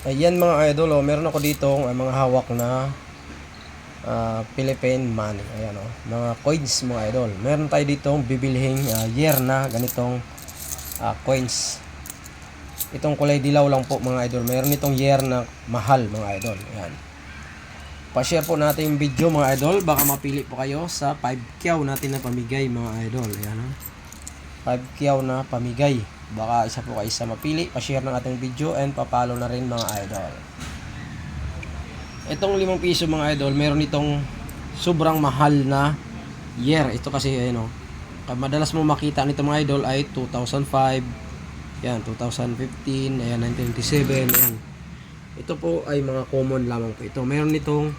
Ayan mga idol, meron ako dito mga hawak na Philippine money. Ayan mga coins mga idol. Meron tayo dito bibilhing year na ganitong coins. Itong kulay dilaw lang po mga idol. Meron itong year na mahal mga idol. Ayan. Pa-share po natin yung video mga idol. Baka mapili po kayo sa 5 kyaw natin na pamigay mga idol. Ayan 5 kyaw na pamigay. Baka isa po kayo sa mapili. Pa-share ng ating video and pa-follow na rin mga idol. Itong 5 piso mga idol, meron itong sobrang mahal na year. Ito kasi madalas mo makita nito mga idol ay 2005, yan 2015, ayan 1997, ayan. Ito po ay mga common lamang po ito. Meron nitong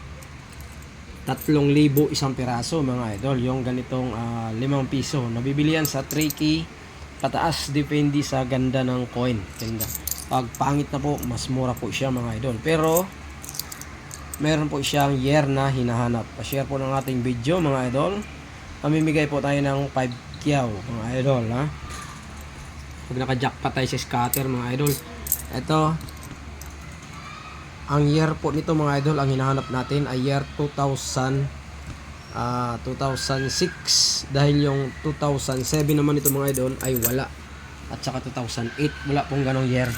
3,000 isang piraso mga idol, yung ganitong 5 piso. Nabibili yan sa 3K pataas, depende sa ganda ng coin. Ganda. Pag pangit na po, mas mura po siya mga idol. Pero meron po siyang year na hinahanap. Pa-share po ng ating video mga idol. Mamimigay po tayo ng 5 kyaw mga idol ha. Pag naka-jackpot tayo sa scatter mga idol. Ito ang year po nito mga idol, ang hinahanap natin ay year 2006 dahil yung 2007 naman ito mga idol ay wala, at saka 2008 wala pong ganong year,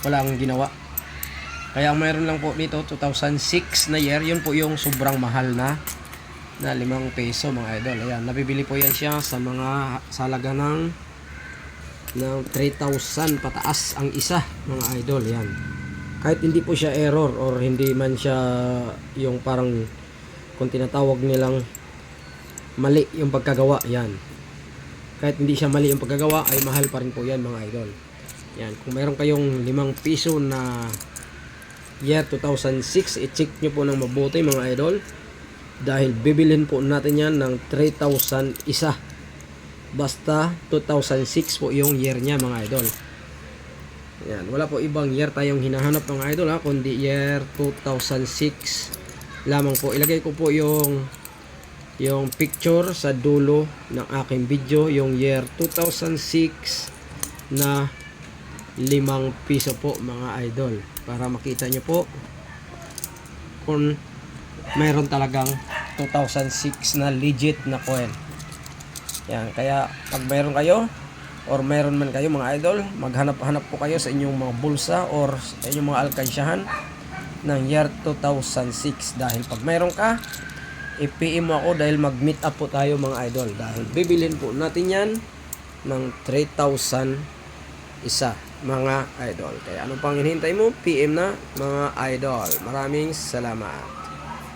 wala ang ginawa. Kaya mayroon lang po dito 2006 na year, yun po yung sobrang mahal na 5 peso mga idol. Ayan, nabibili po yan siya sa mga salaga ng 3,000 pataas ang isa mga idol. Yan, kahit hindi po siya error or hindi man siya yung parang kung tinatawag nilang mali yung pagkagawa, yan, kahit hindi siya mali yung pagkagawa ay mahal pa rin po yan mga idol. Yan, kung meron kayong 5 piso na year 2006, i-check nyo po ng mabuti mga idol, dahil bibilhin po natin yan ng 3,000 isa. Basta 2006 po yung year niya mga idol. Yan, wala po ibang year tayong hinahanap mga idol ha, kundi year 2006 lamang po. Ilagay ko po yung picture sa dulo ng aking video, yung year 2006 na 5 piso po mga idol, para makita nyo po kung meron talagang 2006 na legit na coin. Yan, kaya pag meron kayo or meron man kayo mga idol, maghanap-hanap po kayo sa inyong mga bulsa or sa inyong mga alkansyahan ng year 2006, dahil pag meron ka, i-PM mo ako dahil mag-meet up po tayo mga idol, dahil bibilhin po natin yan ng 3,000 isa mga idol. Kaya ano pang hinihintay mo? PM na mga idol. Maraming salamat.